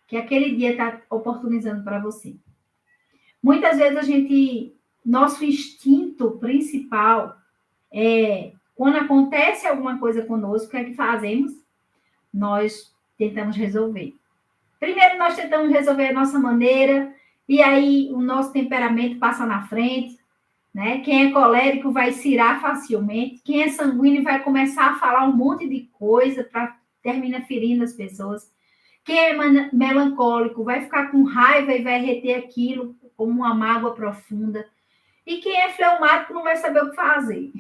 que aquele dia está oportunizando para você. Muitas vezes nosso instinto principal é, quando acontece alguma coisa conosco, o que é que fazemos? Nós tentamos resolver. Primeiro nós tentamos resolver a nossa maneira, e aí o nosso temperamento passa na frente, né? Quem é colérico vai cirar facilmente, quem é sanguíneo vai começar a falar um monte de coisa para termina ferindo as pessoas. Quem é melancólico vai ficar com raiva e vai reter aquilo como uma mágoa profunda. E quem é fleumático não vai saber o que fazer.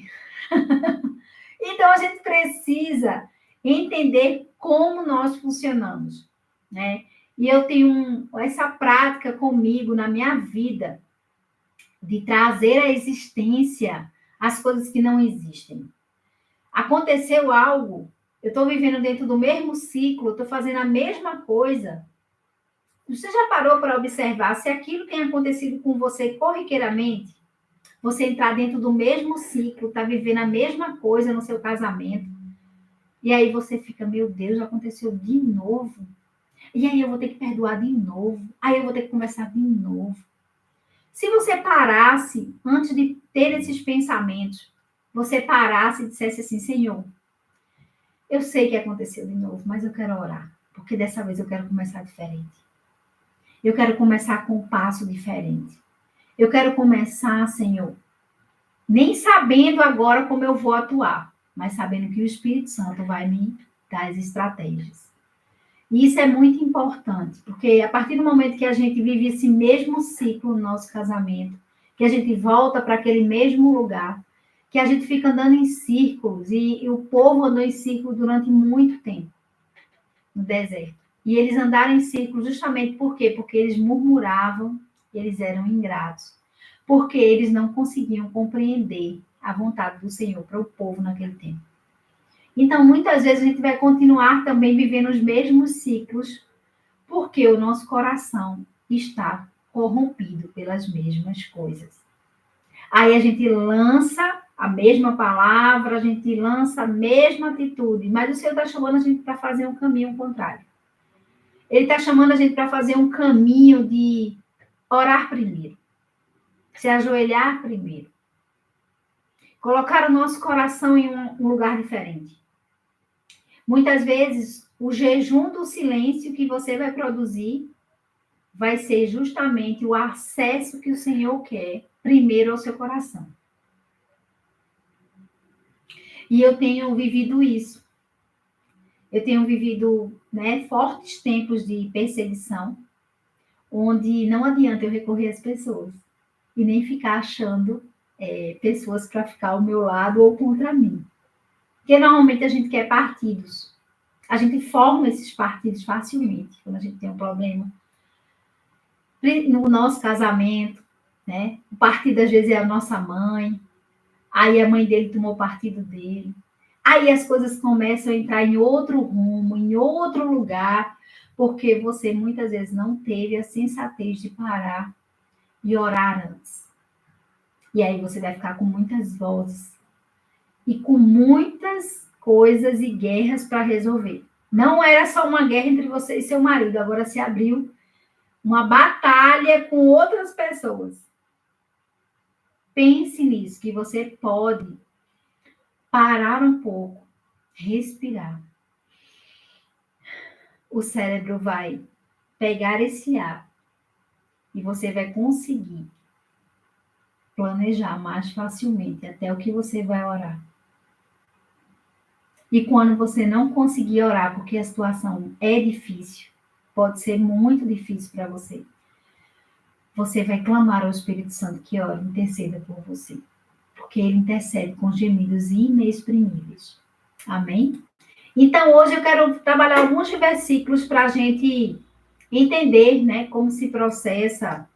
Então, a gente precisa entender como nós funcionamos, né? E eu tenho essa prática comigo na minha vida, de trazer à existência as coisas que não existem. Aconteceu algo, eu estou vivendo dentro do mesmo ciclo, estou fazendo a mesma coisa. Você já parou para observar se aquilo tem acontecido com você corriqueiramente? Você entrar dentro do mesmo ciclo, está vivendo a mesma coisa no seu casamento. E aí você fica, meu Deus, aconteceu de novo. E aí eu vou ter que perdoar de novo. Aí eu vou ter que conversar de novo. Se você parasse, antes de ter esses pensamentos, você parasse e dissesse assim, Senhor, eu sei que aconteceu de novo, mas eu quero orar. Porque dessa vez eu quero começar diferente. Eu quero começar com um passo diferente. Eu quero começar, Senhor, nem sabendo agora como eu vou atuar, mas sabendo que o Espírito Santo vai me dar as estratégias. E isso é muito importante, porque a partir do momento que a gente vive esse mesmo ciclo no nosso casamento, que a gente volta para aquele mesmo lugar, que a gente fica andando em círculos, e o povo andou em círculos durante muito tempo no deserto. E eles andaram em círculos justamente por quê? Porque eles murmuravam, eles eram ingratos, porque eles não conseguiam compreender a vontade do Senhor para o povo naquele tempo. Então, muitas vezes a gente vai continuar também vivendo os mesmos ciclos, porque o nosso coração está corrompido pelas mesmas coisas. Aí a gente lança a mesma palavra, a gente lança a mesma atitude, mas o Senhor está chamando a gente para fazer um caminho contrário. Ele está chamando a gente para fazer um caminho de orar primeiro, se ajoelhar primeiro, colocar o nosso coração em um lugar diferente. Muitas vezes, o jejum do silêncio que você vai produzir vai ser justamente o acesso que o Senhor quer primeiro ao seu coração. E eu tenho vivido isso. Eu tenho vivido, fortes tempos de perseguição, onde não adianta eu recorrer às pessoas e nem ficar achando pessoas para ficar ao meu lado ou contra mim. Porque normalmente a gente quer partidos. A gente forma esses partidos facilmente quando a gente tem um problema. No nosso casamento, né? O partido às vezes é a nossa mãe, aí a mãe dele tomou partido dele. Aí as coisas começam a entrar em outro rumo, em outro lugar, porque você muitas vezes não teve a sensatez de parar e orar antes. E aí você vai ficar com muitas vozes e com muitas coisas e guerras para resolver. Não era só uma guerra entre você e seu marido, agora se abriu uma batalha com outras pessoas. Pense nisso, que você pode parar um pouco, respirar. O cérebro vai pegar esse ar e você vai conseguir planejar mais facilmente até o que você vai orar. E quando você não conseguir orar, porque a situação é difícil, pode ser muito difícil para você, você vai clamar ao Espírito Santo que ore, interceda por você. Porque ele intercede com gemidos inexprimíveis. Amém? Então, hoje eu quero trabalhar alguns versículos para a gente entender, como se processa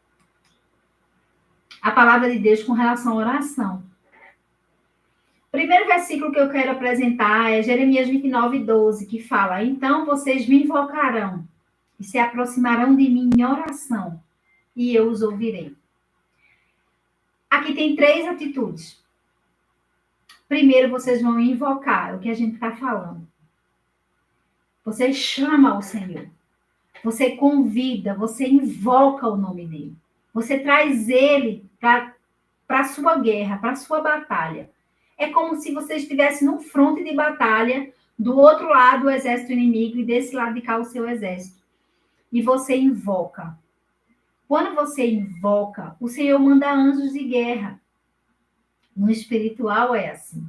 a palavra de Deus com relação à oração. O primeiro versículo que eu quero apresentar é Jeremias 29:12, que fala: Então vocês me invocarão e se aproximarão de mim em oração, e eu os ouvirei. Aqui tem 3 atitudes. Primeiro, vocês vão invocar, é o que a gente está falando. Você chama ao Senhor. Você convida, você invoca o nome dele. Você traz ele para a sua guerra, para a sua batalha. É como se você estivesse num fronte de batalha, do outro lado o exército inimigo e desse lado de cá o seu exército. E você invoca. Quando você invoca, o Senhor manda anjos de guerra. No espiritual é assim.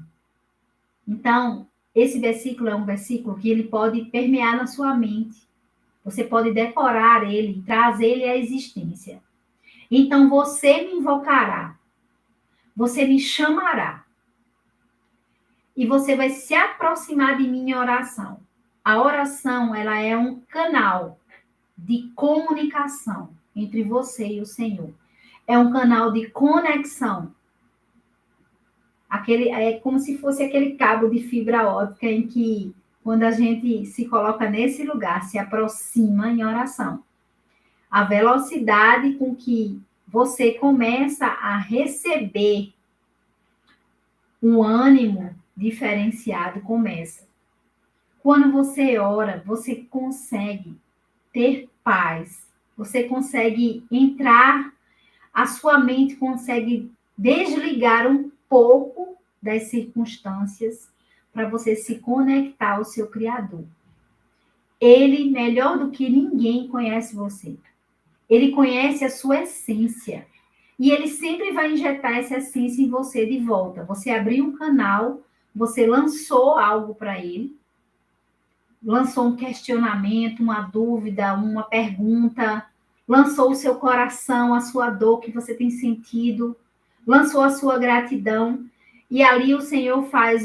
Então, esse versículo é um versículo que ele pode permear na sua mente. Você pode decorar ele, trazer ele à existência. Então, você me invocará. Você me chamará. E você vai se aproximar de mim em oração. A oração, ela é um canal de comunicação entre você e o Senhor. É um canal de conexão. É como se fosse aquele cabo de fibra óptica em que, quando a gente se coloca nesse lugar, se aproxima em oração. A velocidade com que você começa a receber um ânimo diferenciado começa. Quando você ora, você consegue ter paz, você consegue entrar, a sua mente consegue desligar um pouco das circunstâncias para você se conectar ao seu Criador. Ele, melhor do que ninguém, conhece você. Ele conhece a sua essência. E ele sempre vai injetar essa essência em você de volta. Você abriu um canal, você lançou algo para ele, lançou um questionamento, uma dúvida, uma pergunta, lançou o seu coração, a sua dor que você tem sentido, lançou a sua gratidão, e ali o Senhor faz,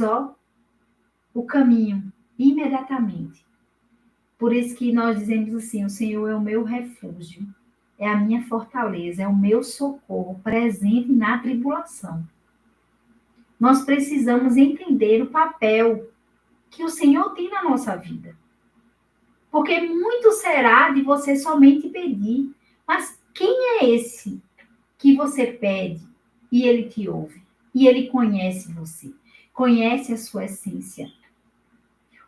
o caminho, imediatamente. Por isso que nós dizemos assim, o Senhor é o meu refúgio, é a minha fortaleza, é o meu socorro presente na tribulação. Nós precisamos entender o papel que o Senhor tem na nossa vida. Porque muito será de você somente pedir. Mas quem é esse que você pede e ele te ouve? E ele conhece você, conhece a sua essência.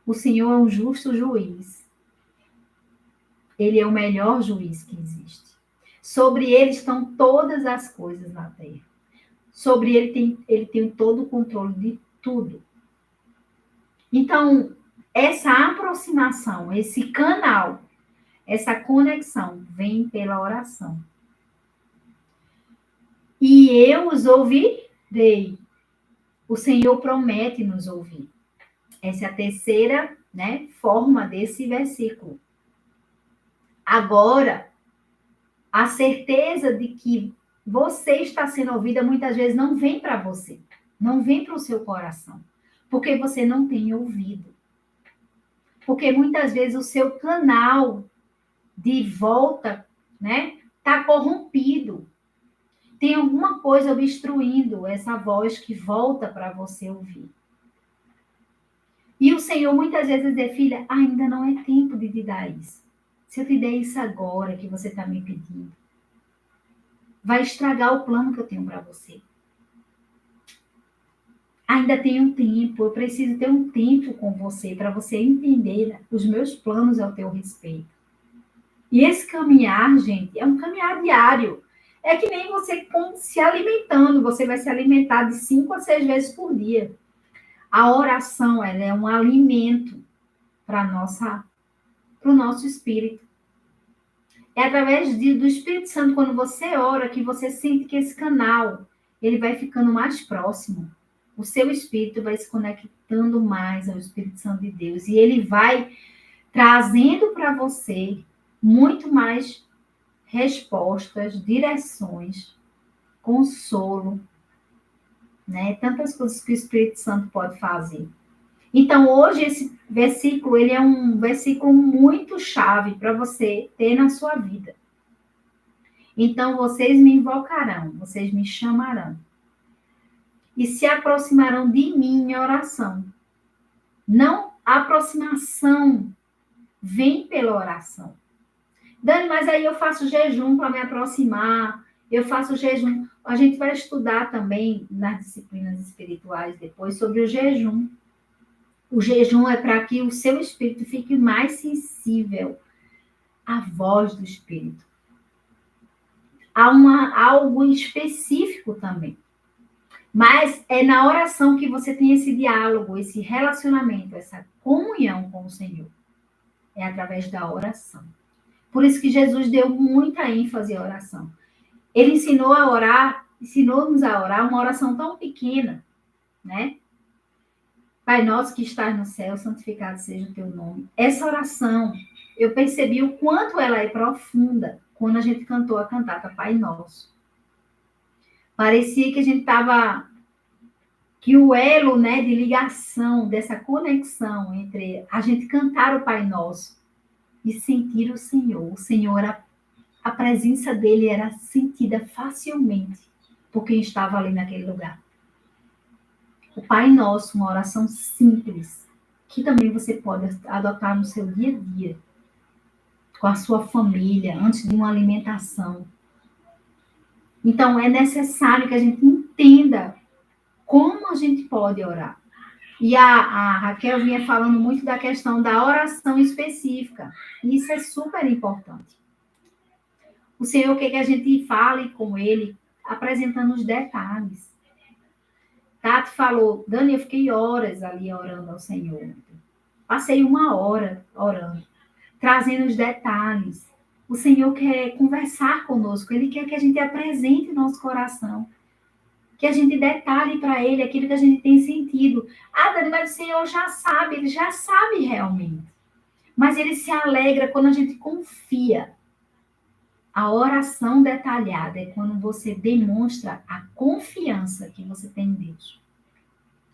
O Senhor é um justo juiz. Ele é o melhor juiz que existe. Sobre ele estão todas as coisas na terra. Sobre ele tem todo o controle de tudo. Então, essa aproximação, esse canal, essa conexão vem pela oração. E eu os ouvirei. O Senhor promete nos ouvir. Essa é a terceira, forma desse versículo. Agora, a certeza de que você está sendo ouvida muitas vezes não vem para você, não vem para o seu coração, porque você não tem ouvido. Porque muitas vezes o seu canal de volta, está corrompido. Tem alguma coisa obstruindo essa voz que volta para você ouvir. E o Senhor muitas vezes diz, filha, ainda não é tempo de te dar isso. Se eu te der isso agora que você está me pedindo, vai estragar o plano que eu tenho para você. Ainda tem um tempo, eu preciso ter um tempo com você para você entender os meus planos ao teu respeito. E esse caminhar, gente, é um caminhar diário. É que nem você se alimentando, você vai se alimentar de 5 a 6 vezes por dia. A oração, ela é um alimento para o nosso espírito. É através do Espírito Santo, quando você ora, que você sente que esse canal, ele vai ficando mais próximo. O seu espírito vai se conectando mais ao Espírito Santo de Deus. E ele vai trazendo para você muito mais respostas, direções, consolo, tantas coisas que o Espírito Santo pode fazer. Então, hoje, esse versículo, ele é um versículo muito chave para você ter na sua vida. Então, vocês me invocarão, vocês me chamarão e se aproximarão de mim em oração. Não, a aproximação vem pela oração. Dani, mas aí eu faço jejum para me aproximar, eu faço jejum. A gente vai estudar também nas disciplinas espirituais depois sobre o jejum. O jejum é para que o seu espírito fique mais sensível a voz do Espírito. Há algo específico também. Mas é na oração que você tem esse diálogo, esse relacionamento, essa comunhão com o Senhor. É através da oração. Por isso que Jesus deu muita ênfase à oração. Ele ensinou-nos a orar uma oração tão pequena, né? Pai nosso que estás no céu, santificado seja o teu nome. Essa oração, eu percebi o quanto ela é profunda quando a gente cantou a cantata Pai Nosso. Parecia que a gente estava... que o elo, né, de ligação, dessa conexão entre a gente cantar o Pai Nosso e sentir o Senhor. O Senhor, a presença dele era sentida facilmente por quem estava ali naquele lugar. O Pai Nosso, uma oração simples, que também você pode adotar no seu dia a dia, com a sua família, antes de uma alimentação. Então, é necessário que a gente entenda como a gente pode orar. E a Raquel vinha falando muito da questão da oração específica. E isso é super importante. O Senhor quer que a gente fale com Ele, apresentando os detalhes. Tato falou, Dani, eu fiquei horas ali orando ao Senhor. Passei 1 hora orando, trazendo os detalhes. O Senhor quer conversar conosco, Ele quer que a gente apresente o nosso coração. Que a gente detalhe para Ele aquilo que a gente tem sentido. Ah, Dani, mas o Senhor já sabe, Ele já sabe realmente. Mas Ele se alegra quando a gente confia. A oração detalhada é quando você demonstra a confiança que você tem em Deus.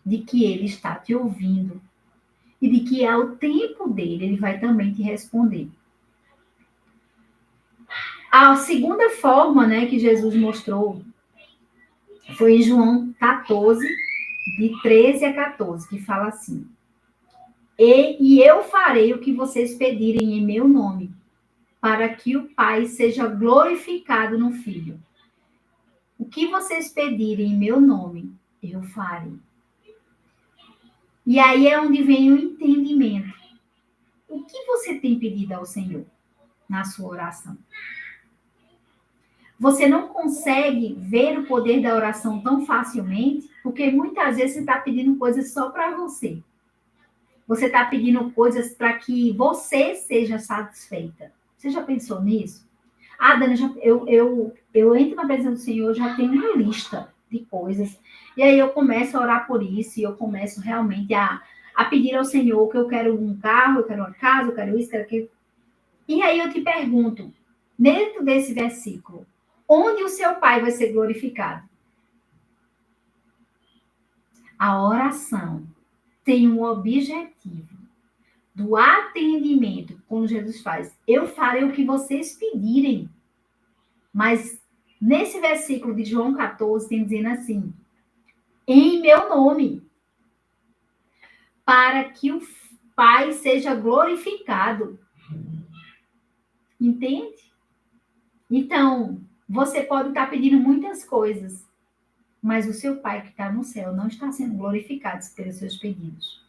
De que Ele está te ouvindo. E de que ao tempo dele, Ele vai também te responder. A segunda forma, né, que Jesus mostrou foi em João 14, de 13 a 14, que fala assim: E eu farei o que vocês pedirem em meu nome, para que o Pai seja glorificado no Filho. O que vocês pedirem em meu nome, eu farei. E aí é onde vem o entendimento. O que você tem pedido ao Senhor na sua oração? Você não consegue ver o poder da oração tão facilmente, porque muitas vezes você está pedindo coisas só para você. Você está pedindo coisas para que você seja satisfeita. Você já pensou nisso? Ah, Dani, eu entro na presença do Senhor, eu já tenho uma lista de coisas. E aí eu começo a orar por isso, e eu começo realmente a pedir ao Senhor que eu quero um carro, eu quero uma casa, eu quero isso, quero aquilo. E aí eu te pergunto, dentro desse versículo, onde o seu Pai vai ser glorificado? A oração tem um objetivo do atendimento, quando Jesus faz, eu farei o que vocês pedirem. Mas nesse versículo de João 14, tem dizendo assim, em meu nome, para que o Pai seja glorificado. Entende? Então, você pode estar pedindo muitas coisas, mas o seu Pai que está no céu não está sendo glorificado pelos seus pedidos.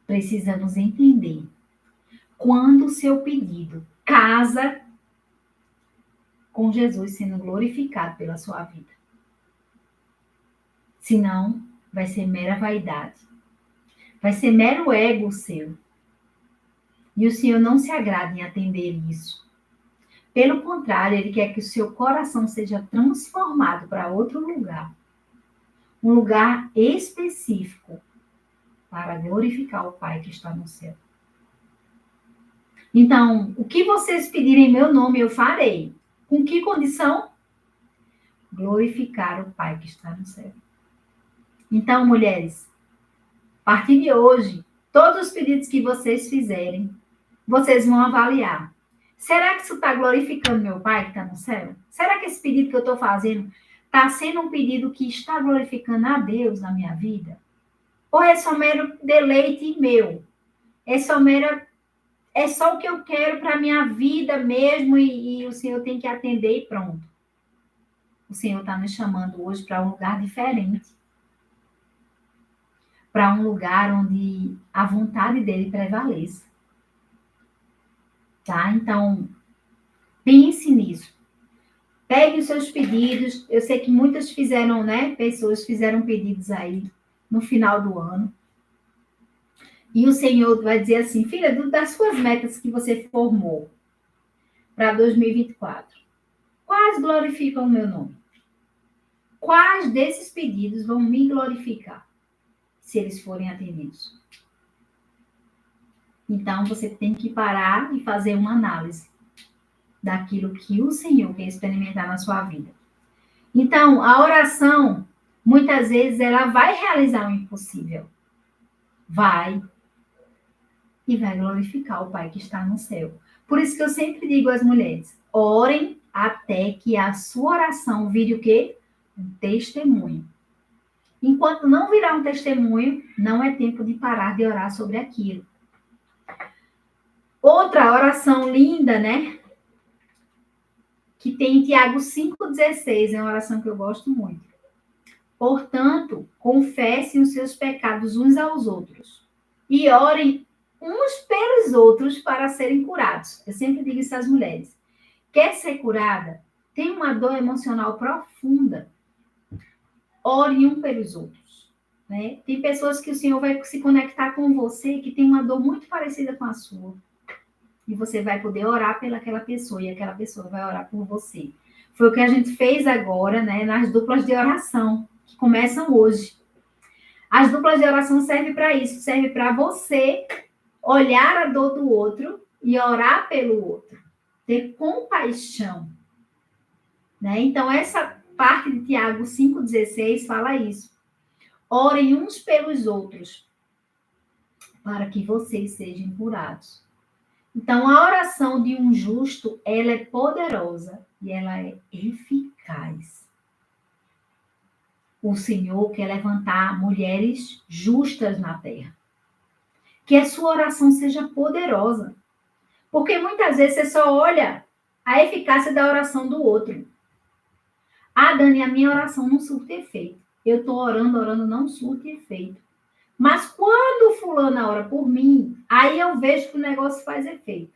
Precisamos entender quando o seu pedido casa com Jesus sendo glorificado pela sua vida. Senão, vai ser mera vaidade. Vai ser mero ego seu. E o Senhor não se agrada em atender isso. Pelo contrário, Ele quer que o seu coração seja transformado para outro lugar. Um lugar específico para glorificar o Pai que está no céu. Então, o que vocês pedirem em meu nome, eu farei. Com que condição? Glorificar o Pai que está no céu. Então, mulheres, a partir de hoje, todos os pedidos que vocês fizerem, vocês vão avaliar. Será que isso está glorificando meu Pai que está no céu? Será que esse pedido que eu estou fazendo está sendo um pedido que está glorificando a Deus na minha vida? Ou é só mero deleite meu? É só o que eu quero para a minha vida mesmo e o Senhor tem que atender e pronto. O Senhor está nos chamando hoje para um lugar diferente. Para um lugar onde a vontade dele prevaleça. tá? Então, pense nisso. Pegue os seus pedidos. Eu sei que muitas fizeram, né? Pessoas fizeram pedidos aí no final do ano. E o Senhor vai dizer assim, filha, das suas metas que você formou para 2024, quais glorificam o meu nome? Quais desses pedidos vão me glorificar, se eles forem atendidos? Então, você tem que parar e fazer uma análise daquilo que o Senhor quer experimentar na sua vida. Então, a oração, muitas vezes, ela vai realizar o impossível. Vai. E vai glorificar o Pai que está no céu. Por isso que eu sempre digo às mulheres, orem até que a sua oração vire o quê? Um testemunho. Enquanto não virar um testemunho, não é tempo de parar de orar sobre aquilo. Outra oração linda, né? Que tem em Tiago 5,16, é uma oração que eu gosto muito. Portanto, confessem os seus pecados uns aos outros e orem uns pelos outros para serem curados. Eu sempre digo isso às mulheres. Quer ser curada? Tem uma dor emocional profunda. Ore um pelos outros. Né? Tem pessoas que o Senhor vai se conectar com você que tem uma dor muito parecida com a sua. E você vai poder orar pelaquela pessoa e aquela pessoa vai orar por você. Foi o que a gente fez agora, né, nas duplas de oração, que começam hoje. As duplas de oração servem para isso, serve para você olhar a dor do outro e orar pelo outro. Ter compaixão. Né? Então, essa parte de Tiago 5,16 fala isso. Orem uns pelos outros para que vocês sejam curados. Então, a oração de um justo, ela é poderosa e ela é eficaz. O Senhor quer levantar mulheres justas na terra. Que a sua oração seja poderosa. Porque muitas vezes você só olha a eficácia da oração do outro. Ah, Dani, a minha oração não surte efeito. Eu estou orando, não surte efeito. Mas quando fulana ora por mim, aí eu vejo que o negócio faz efeito.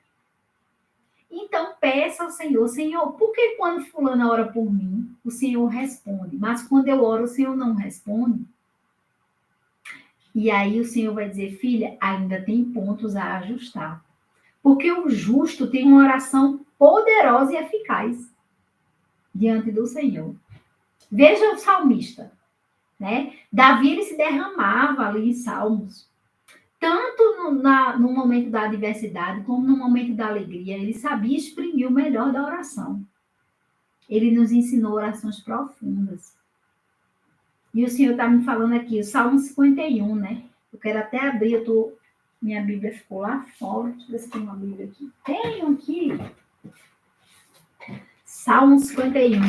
Então, peça ao Senhor, Senhor, por que quando fulana ora por mim, o Senhor responde? Mas quando eu oro, o Senhor não responde? E aí o Senhor vai dizer, filha, ainda tem pontos a ajustar. Porque o justo tem uma oração poderosa e eficaz diante do Senhor. Veja o salmista, né? Davi, ele se derramava ali em salmos. Tanto no momento da adversidade, como no momento da alegria. Ele sabia exprimir o melhor da oração. Ele nos ensinou orações profundas. E o Senhor está me falando aqui, o Salmo 51, né? Eu quero até abrir, minha Bíblia ficou lá fora. Deixa eu ver se tem uma Bíblia aqui. Tenho aqui. Salmo 51.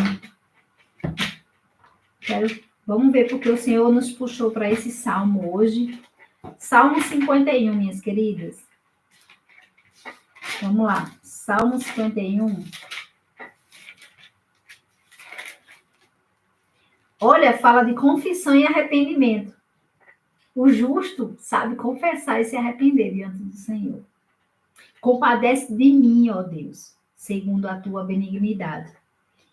Vamos ver porque o Senhor nos puxou para esse salmo hoje. Salmo 51, minhas queridas. Vamos lá. Salmo 51. Olha, fala de confissão e arrependimento. O justo sabe confessar e se arrepender diante do Senhor. Compadece de mim, ó Deus, segundo a tua benignidade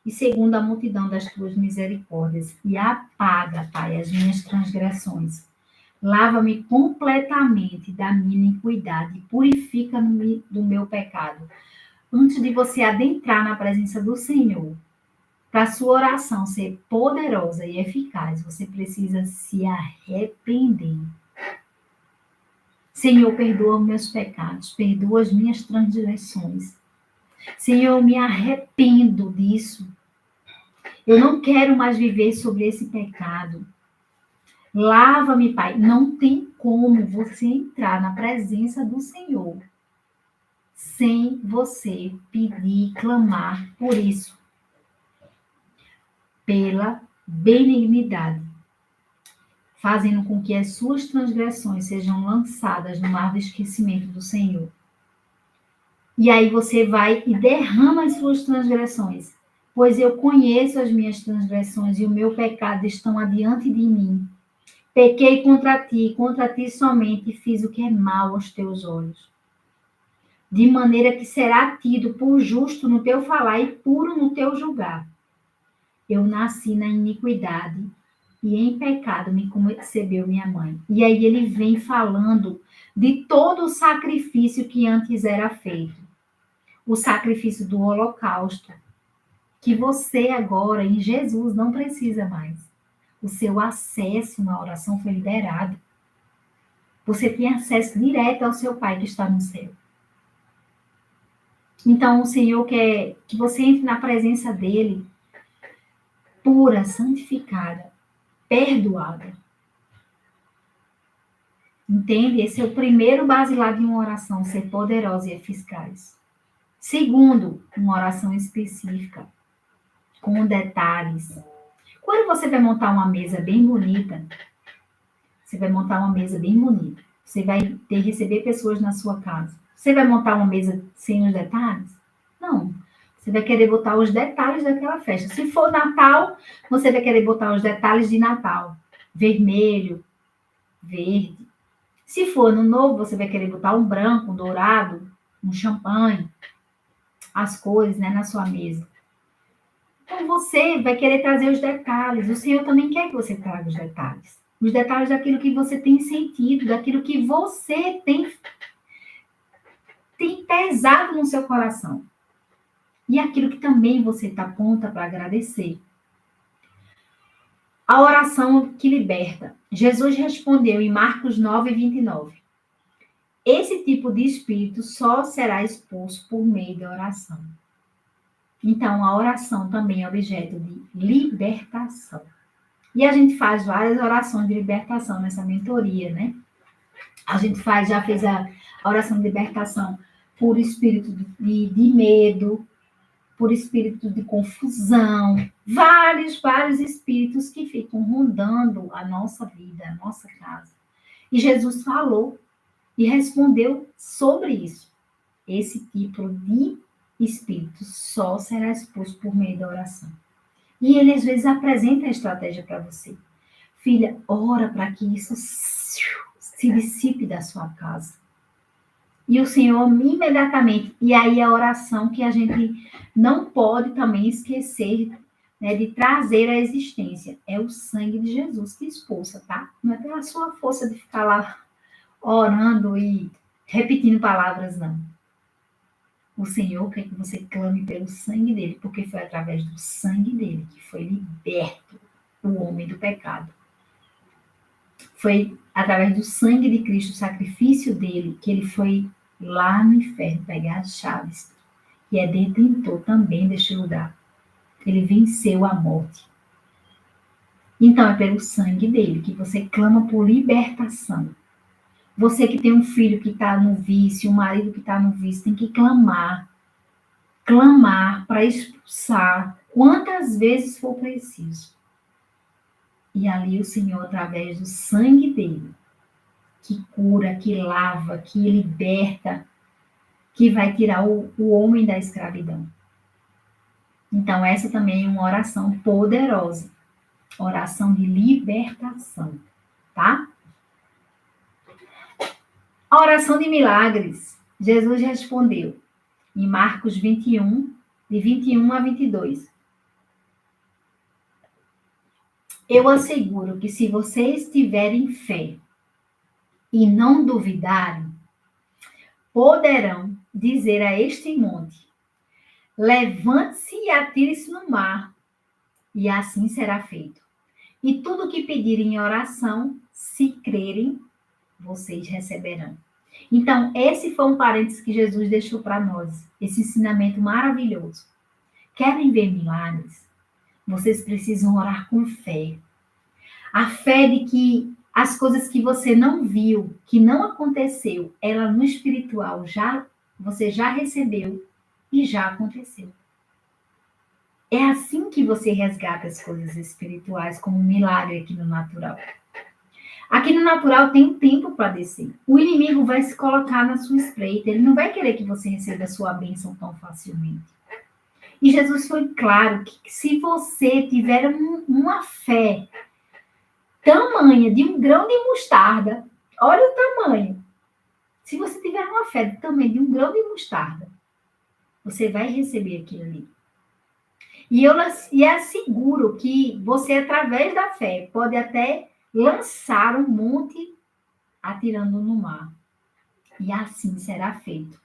e segundo a multidão das tuas misericórdias, e apaga, Pai, as minhas transgressões. Lava-me completamente da minha iniquidade e purifica-me do meu pecado. Antes de você adentrar na presença do Senhor, para a sua oração ser poderosa e eficaz, você precisa se arrepender. Senhor, perdoa os meus pecados, perdoa as minhas transgressões. Senhor, eu me arrependo disso. Eu não quero mais viver sobre esse pecado. Lava-me, Pai. Não tem como você entrar na presença do Senhor sem você pedir, clamar por isso. Pela benignidade. Fazendo com que as suas transgressões sejam lançadas no mar do esquecimento do Senhor. E aí você vai e derrama as suas transgressões. Pois eu conheço as minhas transgressões e o meu pecado estão adiante de mim. Pequei contra ti somente e fiz o que é mal aos teus olhos. de maneira que será tido por justo no teu falar e puro no teu julgar. Eu nasci na iniquidade e em pecado me concebeu minha mãe. E aí ele vem falando de todo o sacrifício que antes era feito. O sacrifício do holocausto, que você agora, em Jesus, não precisa mais. O seu acesso na oração foi liberado. Você tem acesso direto ao seu Pai que está no céu. Então, o Senhor quer que você entre na presença dele, pura, santificada, perdoada. Entende? Esse é o primeiro basilar de uma oração, ser poderosa e eficaz. Segundo, uma oração específica, com detalhes. Quando você vai montar uma mesa bem bonita, você vai montar uma mesa bem bonita. Você vai receber pessoas na sua casa. Você vai montar uma mesa sem os detalhes? Não. Você vai querer botar os detalhes daquela festa. Se for Natal, você vai querer botar os detalhes de Natal. Vermelho, verde. Se for Ano Novo, você vai querer botar um branco, um dourado, um champanhe. As cores, né, na sua mesa. Então, você vai querer trazer os detalhes. O Senhor também quer que você traga os detalhes. Os detalhes daquilo que você tem sentido, daquilo que você tem pesado no seu coração. E aquilo que também você está pronta para agradecer. A oração que liberta. Jesus respondeu em Marcos 9:29. Esse tipo de espírito só será expulso por meio da oração. Então, a oração também é objeto de libertação. E a gente faz várias orações de libertação nessa mentoria, né? A gente já fez a oração de libertação por espírito de medo, por espírito de confusão, vários espíritos que ficam rondando a nossa vida, a nossa casa. E Jesus falou e respondeu sobre isso. Esse tipo de espírito só será expulso por meio da oração. E ele, às vezes, apresenta a estratégia para você. Filha, ora para que isso se dissipe da sua casa. E o Senhor, imediatamente, e aí a oração que a gente não pode também esquecer, né, de trazer à existência. É o sangue de Jesus que expulsa, tá? Não é pela sua força de ficar lá orando e repetindo palavras, não. O Senhor quer que você clame pelo sangue dele, porque foi através do sangue dele que foi liberto o homem do pecado. Foi através do sangue de Cristo, o sacrifício dele, que ele foi lá no inferno pegar as chaves. E é detentor também deste lugar. Ele venceu a morte. Então é pelo sangue dele que você clama por libertação. Você que tem um filho que está no vício, um marido que está no vício, tem que clamar para expulsar quantas vezes for preciso. E ali o Senhor, através do sangue dele, que cura, que lava, que liberta, que vai tirar o homem da escravidão. Então, essa também é uma oração poderosa. Oração de libertação, tá? A oração de milagres. Jesus respondeu em Marcos 21, de 21 a 22. Eu asseguro que se vocês tiverem fé e não duvidarem, poderão dizer a este monte: levante-se e atire-se no mar, e assim será feito. E tudo o que pedirem em oração, se crerem, vocês receberão. Então, esse foi um parênteses que Jesus deixou para nós, esse ensinamento maravilhoso. Querem ver milagres? Vocês precisam orar com fé. A fé de que as coisas que você não viu, que não aconteceu, ela no espiritual você já recebeu e já aconteceu. É assim que você resgata as coisas espirituais como um milagre aqui no natural. Aqui no natural tem um tempo para descer. O inimigo vai se colocar na sua espreita. Ele não vai querer que você receba a sua bênção tão facilmente. E Jesus foi claro que se você tiver uma fé tamanha de um grão de mostarda, olha o tamanho. Se você tiver uma fé do tamanho de um grão de mostarda, você vai receber aquilo ali. E eu asseguro que você, através da fé, pode até lançar um monte atirando no mar. E assim será feito.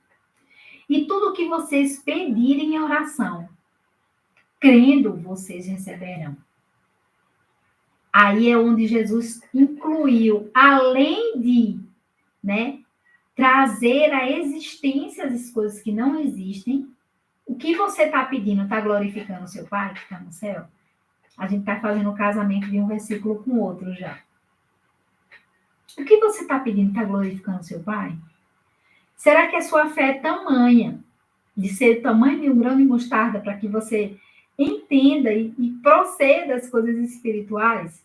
E tudo que vocês pedirem em oração, crendo, vocês receberão. Aí é onde Jesus incluiu, além de, trazer à existência as coisas que não existem, o que você está pedindo está glorificando o seu Pai que está no céu? A gente está fazendo o casamento de um versículo com o outro já. O que você está pedindo está glorificando o seu Pai? Será que a sua fé é tamanha, de ser o tamanho de um grão de mostarda, para que você entenda e proceda as coisas espirituais?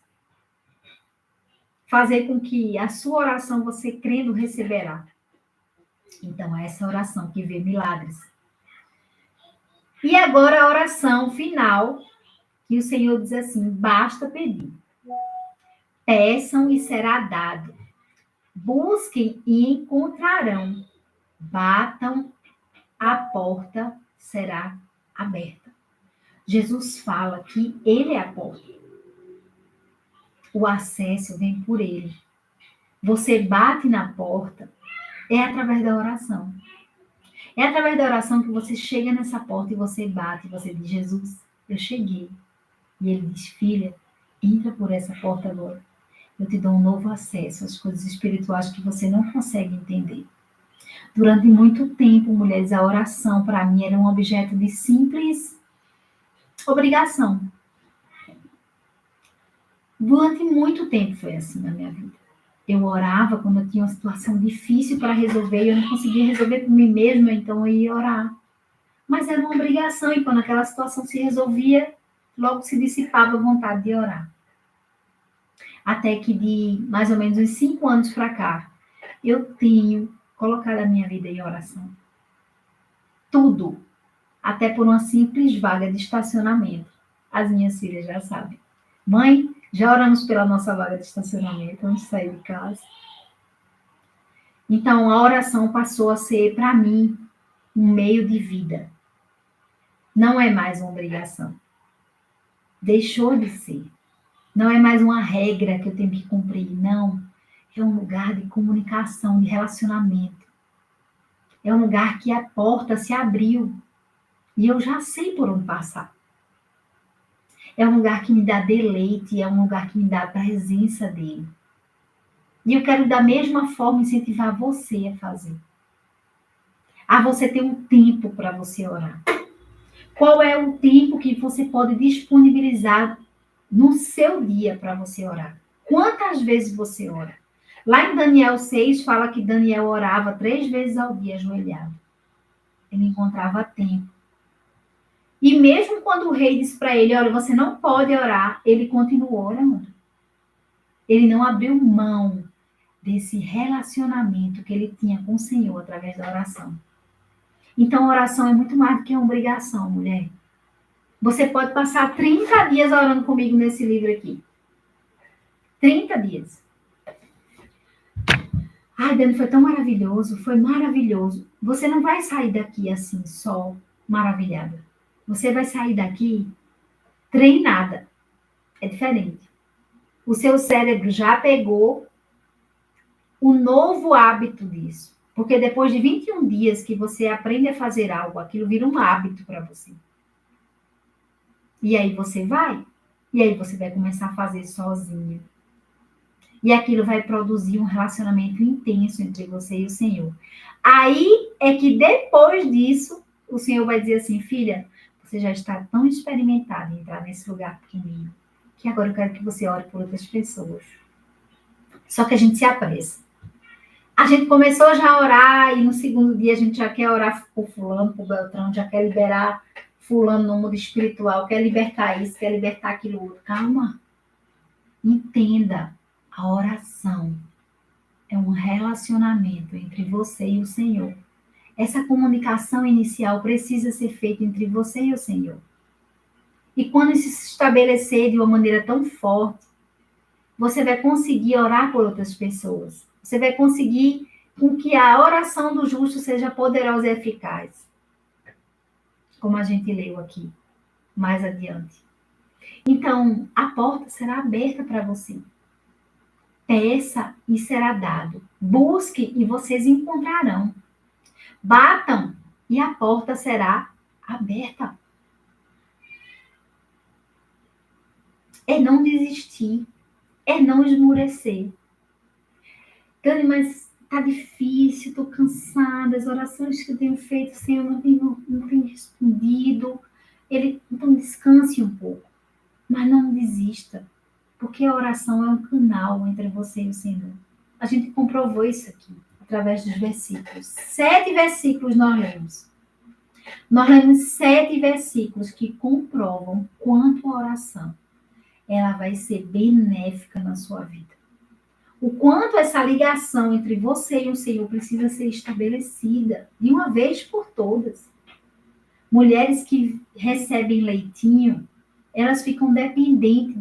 Fazer com que a sua oração, você crendo, receberá. Então, é essa oração que vê milagres. E agora a oração final, que o Senhor diz assim: basta pedir. Peçam e será dado. Busquem e encontrarão. Batam, a porta será aberta. Jesus fala que ele é a porta. O acesso vem por ele. Você bate na porta, é através da oração. É através da oração que você chega nessa porta e você bate, e você diz: Jesus, eu cheguei. E ele diz: filha, entra por essa porta agora. Eu te dou um novo acesso às coisas espirituais que você não consegue entender. Durante muito tempo, mulheres, a oração para mim era um objeto de simples obrigação. Durante muito tempo foi assim na minha vida. Eu orava quando eu tinha uma situação difícil para resolver e eu não conseguia resolver por mim mesma, então eu ia orar. Mas era uma obrigação e quando aquela situação se resolvia, logo se dissipava a vontade de orar. Até que de mais ou menos uns 5 anos para cá, eu tenho colocado a minha vida em oração. Tudo. Até por uma simples vaga de estacionamento. As minhas filhas já sabem. Mãe, já oramos pela nossa vaga de estacionamento antes de sair de casa. Então, a oração passou a ser, para mim, um meio de vida. Não é mais uma obrigação. Deixou de ser. Não é mais uma regra que eu tenho que cumprir. Não. É um lugar de comunicação, de relacionamento. É um lugar que a porta se abriu. E eu já sei por onde passar. É um lugar que me dá deleite, é um lugar que me dá a presença dele. E eu quero da mesma forma incentivar você a fazer. A você ter um tempo para você orar. Qual é o tempo que você pode disponibilizar no seu dia para você orar? Quantas vezes você ora? Lá em Daniel 6 fala que Daniel orava 3 vezes ao dia ajoelhado. Ele encontrava tempo. E mesmo quando o rei disse para ele: olha, você não pode orar, ele continuou orando. Ele não abriu mão desse relacionamento que ele tinha com o Senhor através da oração. Então, a oração é muito mais do que uma obrigação, mulher. Você pode passar 30 dias orando comigo nesse livro aqui. 30 dias. Ai, Dani, foi tão maravilhoso, foi maravilhoso. Você não vai sair daqui assim, só maravilhada. Você vai sair daqui treinada. É diferente. O seu cérebro já pegou o novo hábito disso. Porque depois de 21 dias que você aprende a fazer algo, aquilo vira um hábito para você. E aí você vai. E aí você vai começar a fazer sozinho. E aquilo vai produzir um relacionamento intenso entre você e o Senhor. Aí é que depois disso, o Senhor vai dizer assim: filha, você já está tão experimentada em entrar nesse lugar pequenino, que agora eu quero que você ore por outras pessoas. Só que a gente se apressa. A gente começou já a orar e no segundo dia a gente já quer orar por fulano, por Beltrão, já quer liberar fulano no mundo espiritual, quer libertar isso, quer libertar aquilo outro. Calma. Entenda, a oração é um relacionamento entre você e o Senhor. Essa comunicação inicial precisa ser feita entre você e o Senhor. E quando isso se estabelecer de uma maneira tão forte, você vai conseguir orar por outras pessoas. Você vai conseguir com que a oração do justo seja poderosa e eficaz, como a gente leu aqui mais adiante. Então, a porta será aberta para você. Peça e será dado. Busque e vocês encontrarão. Batam e a porta será aberta. É não desistir, é não esmorecer. Dani, mas tá difícil, tô cansada, as orações que eu tenho feito, Senhor, não tem respondido. Então descanse um pouco, mas não desista, porque a oração é um canal entre você e o Senhor. A gente comprovou isso aqui, através dos versículos. 7 versículos nós lemos. Nós lemos 7 versículos que comprovam quanto a oração ela vai ser benéfica na sua vida. O quanto essa ligação entre você e o Senhor precisa ser estabelecida de uma vez por todas. Mulheres que recebem leitinho, elas ficam dependentes